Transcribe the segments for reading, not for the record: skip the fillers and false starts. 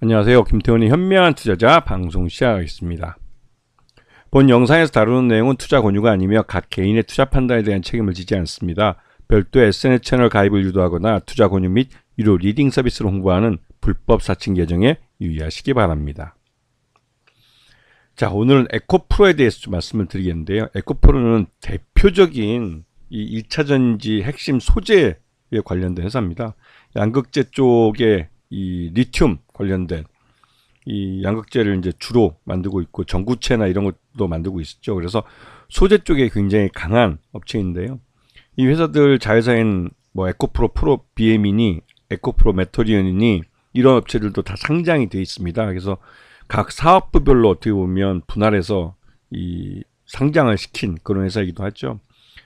안녕하세요. 김태훈의 현명한 투자자 방송 시작하겠습니다. 본 영상에서 다루는 내용은 투자 권유가 아니며 각 개인의 투자 판단에 대한 책임을 지지 않습니다. 별도 SNS 채널 가입을 유도하거나 투자 권유 및 유료 리딩 서비스를 홍보하는 불법 사칭 계정에 유의하시기 바랍니다. 자, 오늘은 에코프로에 대해서 좀 말씀을 드리겠는데요. 에코프로는 대표적인 이 2차전지 핵심 소재에 관련된 회사입니다. 양극재 쪽에 이 리튬 관련된 이 양극재를 이제 주로 만들고 있고 전구체나 이런 것도 만들고 있었죠. 그래서 소재 쪽에 굉장히 강한 업체인데요. 이 회사들 자회사인 뭐 에코프로 프로 BM이니 에코프로 메터리언이니 이런 업체들도 다 상장이 되어 있습니다. 그래서 각 사업부별로 어떻게 보면 분할해서 이 상장을 시킨 그런 회사이기도 하죠.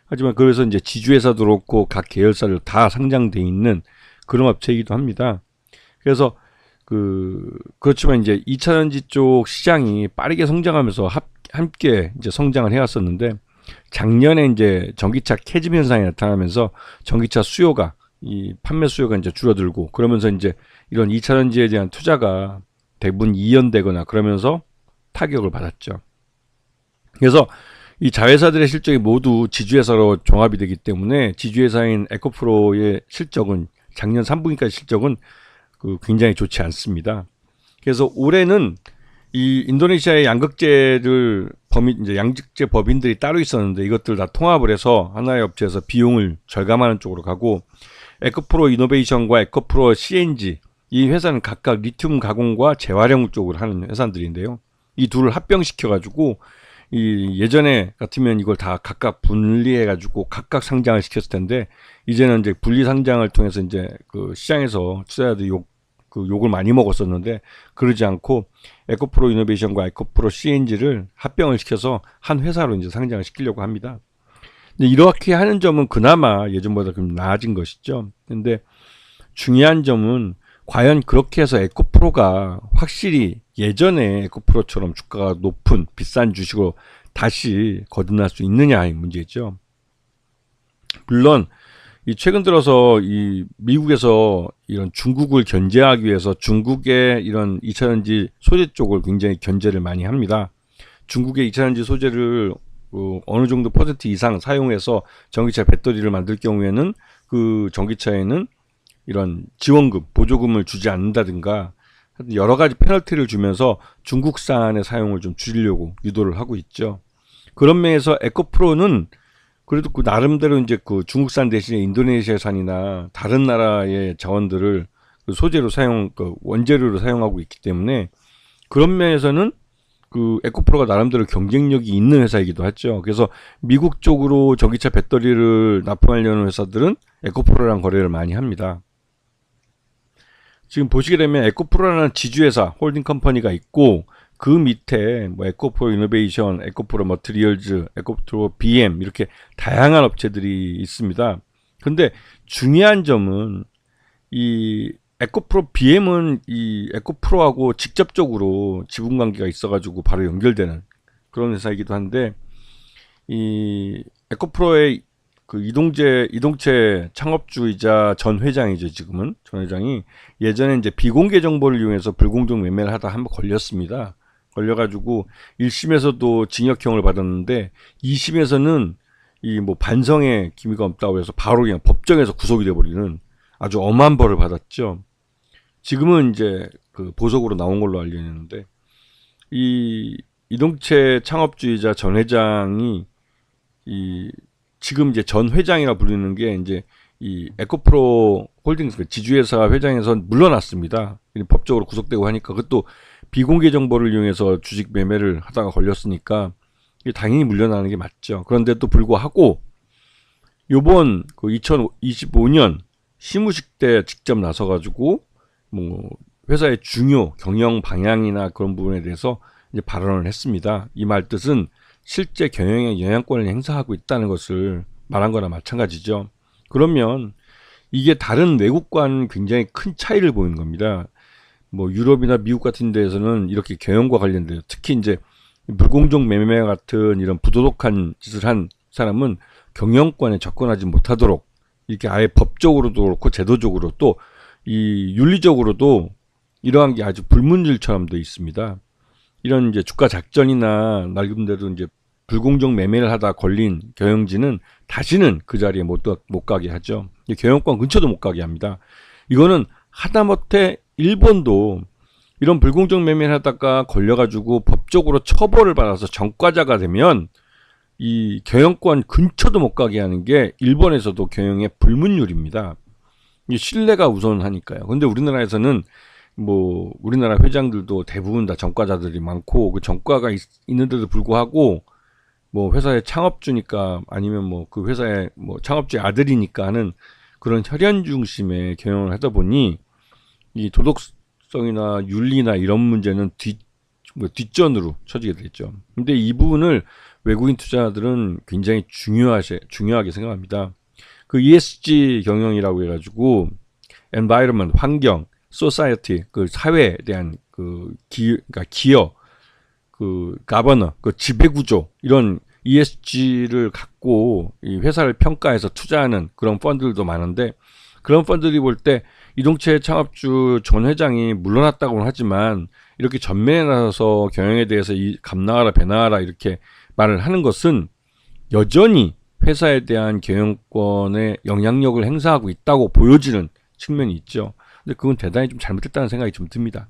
하지만 그래서 이제 지주회사도 그렇고 각 계열사들 다 상장되어 있는 그런 업체이기도 합니다. 그래서 그렇지만 이제 2차전지 쪽 시장이 빠르게 성장하면서 함께 이제 성장을 해왔었는데 작년에 이제 전기차 캐즘 현상이 나타나면서 전기차 수요가 이 판매 수요가 이제 줄어들고 그러면서 이제 이런 2차전지에 대한 투자가 대부분 이연되거나 그러면서 타격을 받았죠. 그래서 이 자회사들의 실적이 모두 지주회사로 종합이 되기 때문에 지주회사인 에코프로의 실적은 작년 3분기까지 실적은 굉장히 좋지 않습니다. 그래서 올해는 이 인도네시아의 양극재를 이제 양극재 법인들이 따로 있었는데 이것들 다 통합을 해서 하나의 업체에서 비용을 절감하는 쪽으로 가고 에코프로 이노베이션과 에코프로 CNG 이 회사는 각각 리튬 가공과 재활용 쪽으로 하는 회사들인데요. 이 둘을 합병시켜가지고 이 예전에 같으면 이걸 다 각각 분리해가지고 각각 상장을 시켰을 텐데 이제는 이제 분리 상장을 통해서 이제 그 시장에서 투자자들이 욕을 많이 먹었었는데 그러지 않고 에코프로 이노베이션과 에코프로 CNG를 합병을 시켜서 한 회사로 이제 상장을 시키려고 합니다. 근데 이렇게 하는 점은 그나마 예전보다 좀 나아진 것이죠. 근데 중요한 점은 과연 그렇게 해서 에코프로가 확실히 예전에 에코프로처럼 주가가 높은 비싼 주식으로 다시 거듭날 수 있느냐의 문제죠. 물론 이 최근 들어서 이 미국에서 이런 중국을 견제하기 위해서 중국의 이런 2차전지 소재 쪽을 굉장히 견제를 많이 합니다. 중국의 2차전지 소재를 어느 정도 퍼센트 이상 사용해서 전기차 배터리를 만들 경우에는 그 전기차에는 이런 지원금, 보조금을 주지 않는다든가 여러 가지 페널티를 주면서 중국산의 사용을 좀 줄이려고 유도를 하고 있죠. 그런 면에서 에코프로는 그래도 그 나름대로 이제 그 중국산 대신에 인도네시아산이나 다른 나라의 자원들을 그 소재로 원재료로 사용하고 있기 때문에 그런 면에서는 그 에코프로가 나름대로 경쟁력이 있는 회사이기도 하죠. 그래서 미국 쪽으로 전기차 배터리를 납품하려는 회사들은 에코프로랑 거래를 많이 합니다. 지금 보시게 되면 에코프로라는 지주회사 홀딩 컴퍼니가 있고 그 밑에 뭐 에코프로 이노베이션, 에코프로 머티리얼즈, 에코프로 BM 이렇게 다양한 업체들이 있습니다. 근데 중요한 점은 이 에코프로 BM은 이 에코프로하고 직접적으로 지분 관계가 있어가지고 바로 연결되는 그런 회사이기도 한데 이 에코프로의 그 이동체 창업주이자 전 회장이죠. 지금은 전 회장이 예전에 이제 비공개 정보를 이용해서 불공정 매매를 하다 한번 걸렸습니다. 걸려가지고 1심에서도 징역형을 받았는데 2심에서는 이 뭐 반성의 기미가 없다고 해서 바로 그냥 법정에서 구속이 돼버리는 아주 엄한 벌을 받았죠. 지금은 이제 그 보석으로 나온 걸로 알려 있는데 이 이동체 창업주이자 전 회장이 이 지금 이제 전 회장이라 불리는 게 이제 이 에코프로 홀딩스 지주회사 회장에서 물러났습니다. 법적으로 구속되고 하니까 그것도 비공개 정보를 이용해서 주식 매매를 하다가 걸렸으니까 당연히 물러나는 게 맞죠. 그런데도 불구하고 요번 그 2025년 시무식 때 직접 나서가지고 뭐 회사의 중요 경영 방향이나 그런 부분에 대해서 이제 발언을 했습니다. 이 말 뜻은 실제 경영에 영향권을 행사하고 있다는 것을 말한 거나 마찬가지죠. 그러면 이게 다른 외국과는 굉장히 큰 차이를 보이는 겁니다. 뭐 유럽이나 미국 같은 데에서는 이렇게 경영과 관련돼서 특히 이제 불공정 매매 같은 이런 부도덕한 짓을 한 사람은 경영권에 접근하지 못하도록 이렇게 아예 법적으로도 그렇고 제도적으로 또 이 윤리적으로도 이러한 게 아주 불문율처럼 돼 있습니다. 이런 이제 주가 작전이나 나름대로 이제 불공정 매매를 하다 걸린 경영진은 다시는 그 자리에 못 가게 하죠. 경영권 근처도 못 가게 합니다. 이거는 하다못해 일본도 이런 불공정 매매를 하다가 걸려가지고 법적으로 처벌을 받아서 전과자가 되면 이 경영권 근처도 못 가게 하는 게 일본에서도 경영의 불문율입니다. 이 신뢰가 우선하니까요. 근데 우리나라에서는 뭐 우리나라 회장들도 대부분 다 전과자들이 많고 그 전과가 있는데도 불구하고 뭐 회사의 창업주니까 아니면 뭐 그 회사의 뭐 창업주의 아들이니까 하는 그런 혈연 중심의 경영을 하다 보니 이 도덕성이나 윤리나 이런 문제는 뒷전으로 쳐지게 됐죠. 근데 이 부분을 외국인 투자자들은 굉장히 중요하게 생각합니다. 그 ESG 경영이라고 해가지고 environment 환경, society 그 사회에 대한 그러니까 기여, 그 가버너, 그 지배 구조 이런 ESG를 갖고 이 회사를 평가해서 투자하는 그런 펀드들도 많은데 그런 펀드들이 볼 때 이동채 창업주 전 회장이 물러났다고는 하지만 이렇게 전면에 나서서 경영에 대해서 감나가라 배나가라 이렇게 말을 하는 것은 여전히 회사에 대한 경영권의 영향력을 행사하고 있다고 보여지는 측면이 있죠. 근데 그건 대단히 좀 잘못됐다는 생각이 좀 듭니다.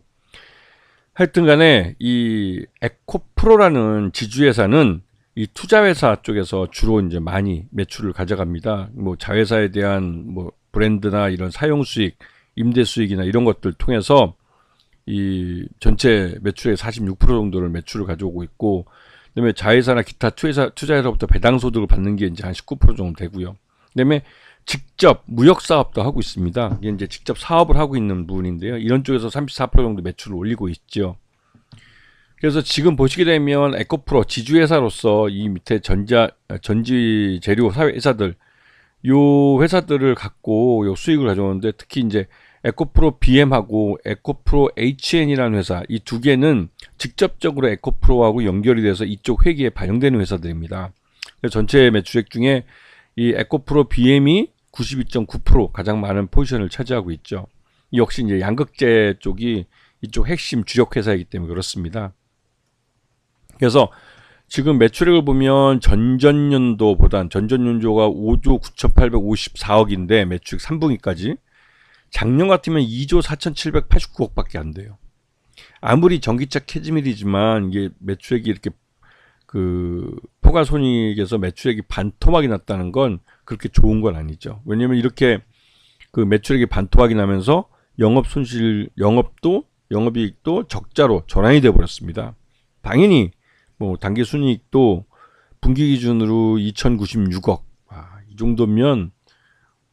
하여튼 간에 이 에코프로라는 지주회사는 이 투자회사 쪽에서 주로 이제 많이 매출을 가져갑니다. 뭐 자회사에 대한 뭐 브랜드나 이런 사용 수익, 임대 수익이나 이런 것들 통해서 이 전체 매출의 46% 정도를 매출을 가져오고 있고, 그다음에 자회사나 기타 투자회사로부터 배당 소득을 받는 게 이제 한 19% 정도 되고요. 그다음에 직접 무역 사업도 하고 있습니다. 이게 이제 직접 사업을 하고 있는 부분인데요. 이런 쪽에서 34% 정도 매출을 올리고 있죠. 그래서 지금 보시게 되면 에코프로 지주회사로서 이 밑에 전지 재료 사회 회사들, 요 회사들을 갖고 요 수익을 가져오는데 특히 이제 에코프로 BM하고 에코프로 HN이라는 회사, 이 두 개는 직접적으로 에코프로하고 연결이 돼서 이쪽 회계에 반영되는 회사들입니다. 그래서 전체 매출액 중에 이 에코프로 BM이 92.9% 가장 많은 포지션을 차지하고 있죠. 역시 이제 양극재 쪽이 이쪽 핵심 주력 회사이기 때문에 그렇습니다. 그래서 지금 매출액을 보면 전전년도가 5조 9,854억인데 매출액 3분기까지 작년 같으면 2조 4,789억밖에 안 돼요. 아무리 전기차 캐즈밀이지만 이게 매출액이 이렇게 그 포괄손익에서 매출액이 반토막이 났다는 건 그렇게 좋은 건 아니죠. 왜냐면 이렇게 그 매출액이 반토막이 나면서 영업이익도 적자로 전환이 돼 버렸습니다. 당연히 뭐 단기 순이익도 분기 기준으로 2,096억. 이 정도면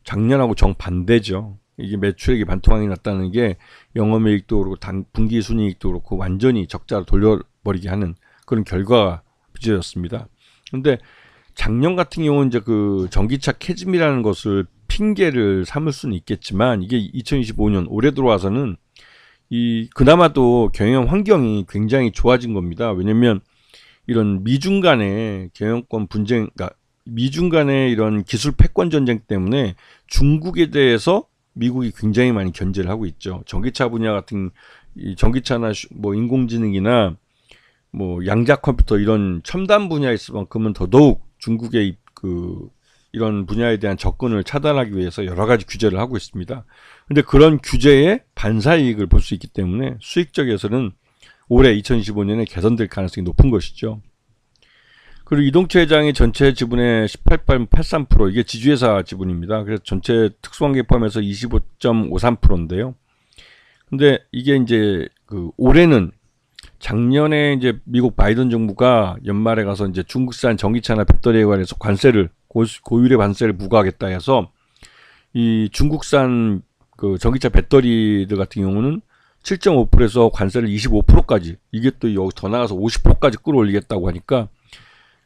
작년하고 정반대죠. 이게 매출액이 반토막이 났다는 게 영업이익도 그렇고 분기 순이익도 그렇고 완전히 적자로 돌려버리게 하는 그런 결과가 빚어졌습니다. 그런데 작년 같은 경우는 이제 그 전기차 캐즘이라는 것을 핑계를 삼을 수는 있겠지만 이게 2025년 올해 들어와서는 이 그나마도 경영 환경이 굉장히 좋아진 겁니다. 왜냐면 이런 미중 간의 경영권 분쟁, 그러니까 미중 간의 이런 기술 패권 전쟁 때문에 중국에 대해서 미국이 굉장히 많이 견제를 하고 있죠. 전기차 분야 같은 이 전기차나 뭐 인공지능이나 뭐 양자 컴퓨터 이런 첨단 분야에 있을 만큼은 더더욱 중국의 그 이런 분야에 대한 접근을 차단하기 위해서 여러 가지 규제를 하고 있습니다. 근데 그런 규제의 반사이익을 볼 수 있기 때문에 수익적에서는 올해 2025년에 개선될 가능성이 높은 것이죠. 그리고 이동채 회장의 전체 지분의 18.83% 이게 지주회사 지분입니다. 그래서 전체 특수관계 포함해서 25.53%인데요. 근데 이게 이제 그 올해는 작년에 이제 미국 바이든 정부가 연말에 가서 이제 중국산 전기차나 배터리에 관해서 관세를 고율의 관세를 부과하겠다 해서 이 중국산 그 전기차 배터리들 같은 경우는 7.5%에서 관세를 25%까지 이게 또 여기 더 나가서 50%까지 끌어올리겠다고 하니까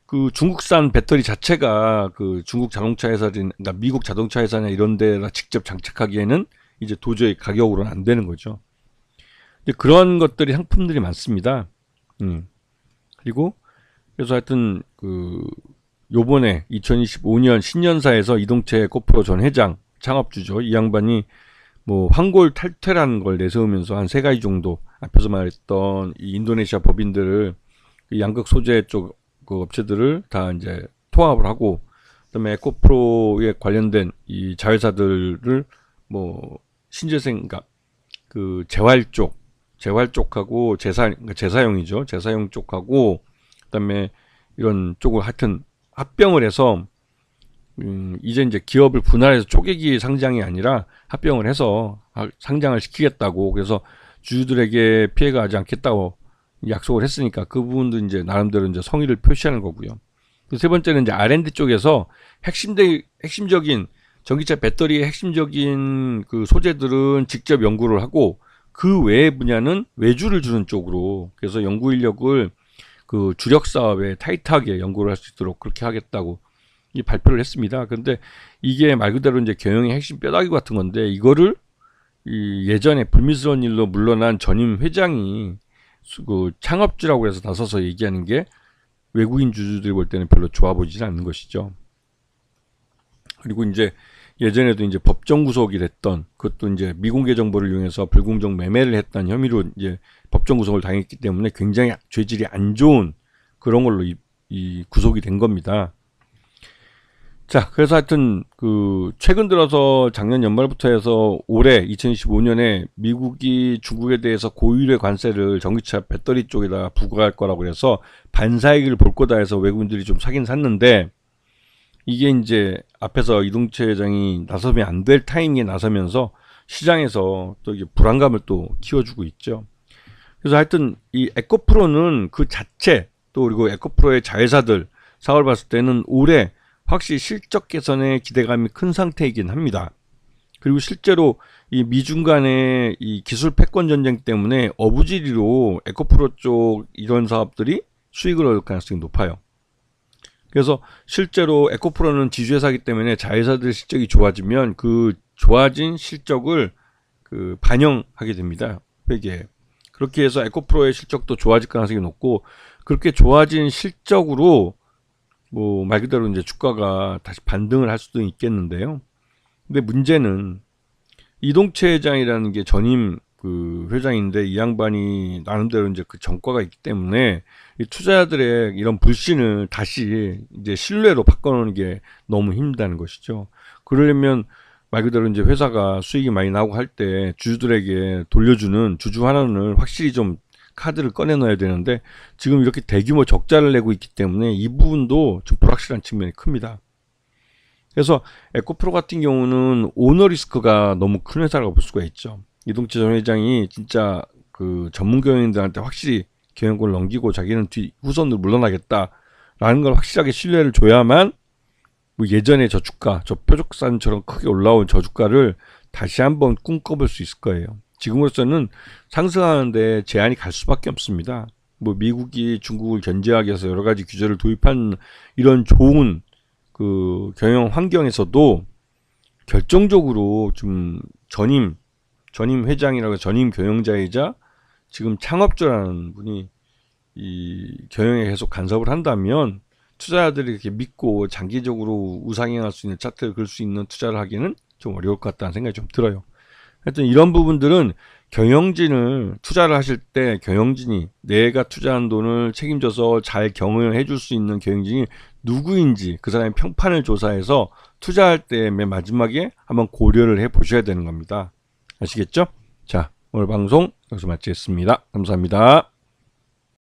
그 중국산 배터리 자체가 그 중국 자동차 회사든 그러니까 미국 자동차 회사나 이런 데다 직접 장착하기에는 이제 도저히 가격으로는 안 되는 거죠. 근데 그런 것들이 상품들이 많습니다. 그리고 그래서 하여튼 그 요번에 2025년 신년사에서 이동채 코프로 전 회장 창업주죠. 이 양반이 뭐 환골 탈퇴라는 걸 내세우면서 한 3가지 정도 앞에서 말했던 이 인도네시아 법인들을 양극 소재 쪽 그 업체들을 다 이제 통합을 하고, 그다음에 에코프로에 관련된 이 자회사들을 뭐 신재생, 그러니까 그 재활 쪽하고 재사용이죠. 재사용 쪽하고 그다음에 이런 쪽을 하여튼 합병을 해서 이제 기업을 분할해서 쪼개기 상장이 아니라 합병을 해서 상장을 시키겠다고, 그래서 주주들에게 피해가 가지 않겠다고 약속을 했으니까 그 부분도 이제 나름대로 이제 성의를 표시하는 거고요. 세 번째는 이제 R&D 쪽에서 핵심적인 전기차 배터리의 핵심적인 그 소재들은 직접 연구를 하고, 그 외의 분야는 외주를 주는 쪽으로, 그래서 연구 인력을 그 주력 사업에 타이트하게 연구를 할 수 있도록 그렇게 하겠다고 이 발표를 했습니다. 그런데 이게 말 그대로 이제 경영의 핵심 뼈다귀 같은 건데, 이거를 이 예전에 불미스러운 일로 물러난 전임 회장이 그 창업주라고 해서 나서서 얘기하는 게 외국인 주주들이 볼 때는 별로 좋아 보이지 않는 것이죠. 그리고 이제 예전에도 이제 법정 구속이 됐던, 그것도 이제 미공개 정보를 이용해서 불공정 매매를 했다는 혐의로 이제 법정 구속을 당했기 때문에 굉장히 죄질이 안 좋은 그런 걸로 이 구속이 된 겁니다. 자, 그래서 하여튼 그 최근 들어서 작년 연말부터 해서 올해 2025년에 미국이 중국에 대해서 고율의 관세를 전기차 배터리 쪽에다 부과할 거라고 해서 반사이익을 볼 거다 해서 외국인들이 좀 사긴 샀는데, 이게 이제 앞에서 이동채 회장이 나서면 안 될 타이밍에 나서면서 시장에서 또 이게 불안감을 또 키워주고 있죠. 그래서 하여튼 이 에코프로는 그 자체, 또 그리고 에코프로의 자회사들 사업을 봤을 때는 올해 확실히 실적 개선에 기대감이 큰 상태이긴 합니다. 그리고 실제로 이 미중 간의 이 기술 패권 전쟁 때문에 어부지리로 에코프로 쪽 이런 사업들이 수익을 얻을 가능성이 높아요. 그래서 실제로 에코프로는 지주회사이기 때문에 자회사들 실적이 좋아지면 그 좋아진 실적을 그 반영하게 됩니다, 회계에. 그렇게 해서 에코프로의 실적도 좋아질 가능성이 높고, 그렇게 좋아진 실적으로 뭐 말 그대로 이제 주가가 다시 반등을 할 수도 있겠는데요. 근데 문제는 이동채 회장이라는 게 전임 그 회장인데, 이 양반이 나름대로 이제 그 전과가 있기 때문에 이 투자자들의 이런 불신을 다시 이제 신뢰로 바꿔놓는 게 너무 힘들다는 것이죠. 그러려면 말 그대로 이제 회사가 수익이 많이 나고 할 때 주주들에게 돌려주는 주주 환원을 확실히 좀 카드를 꺼내놔야 되는데, 지금 이렇게 대규모 적자를 내고 있기 때문에 이 부분도 좀 불확실한 측면이 큽니다. 그래서 에코프로 같은 경우는 오너 리스크가 너무 큰 회사라고 볼 수가 있죠. 이동채 전 회장이 진짜 그 전문 경영인들한테 확실히 경영권을 넘기고 자기는 후손으로 물러나겠다라는 걸 확실하게 신뢰를 줘야만 뭐 예전에 저 주가, 저 표적산처럼 크게 올라온 저 주가를 다시 한번 꿈꿔볼 수 있을 거예요. 지금으로서는 상승하는데 제한이 갈 수밖에 없습니다. 뭐 미국이 중국을 견제하기 위해서 여러 가지 규제를 도입한 이런 좋은 그 경영 환경에서도 결정적으로 좀 전임 회장이라고 전임 경영자이자 지금 창업주라는 분이 이 경영에 계속 간섭을 한다면, 투자자들이 이렇게 믿고 장기적으로 우상향할 수 있는 차트를 그을 수 있는 투자를 하기는 좀 어려울 것 같다는 생각이 좀 들어요. 하여튼 이런 부분들은 경영진을 투자를 하실 때 경영진이 내가 투자한 돈을 책임져서 잘 경영해 줄 수 있는 경영진이 누구인지 그 사람의 평판을 조사해서 투자할 때 맨 마지막에 한번 고려를 해 보셔야 되는 겁니다. 아시겠죠? 자, 오늘 방송 여기서 마치겠습니다. 감사합니다.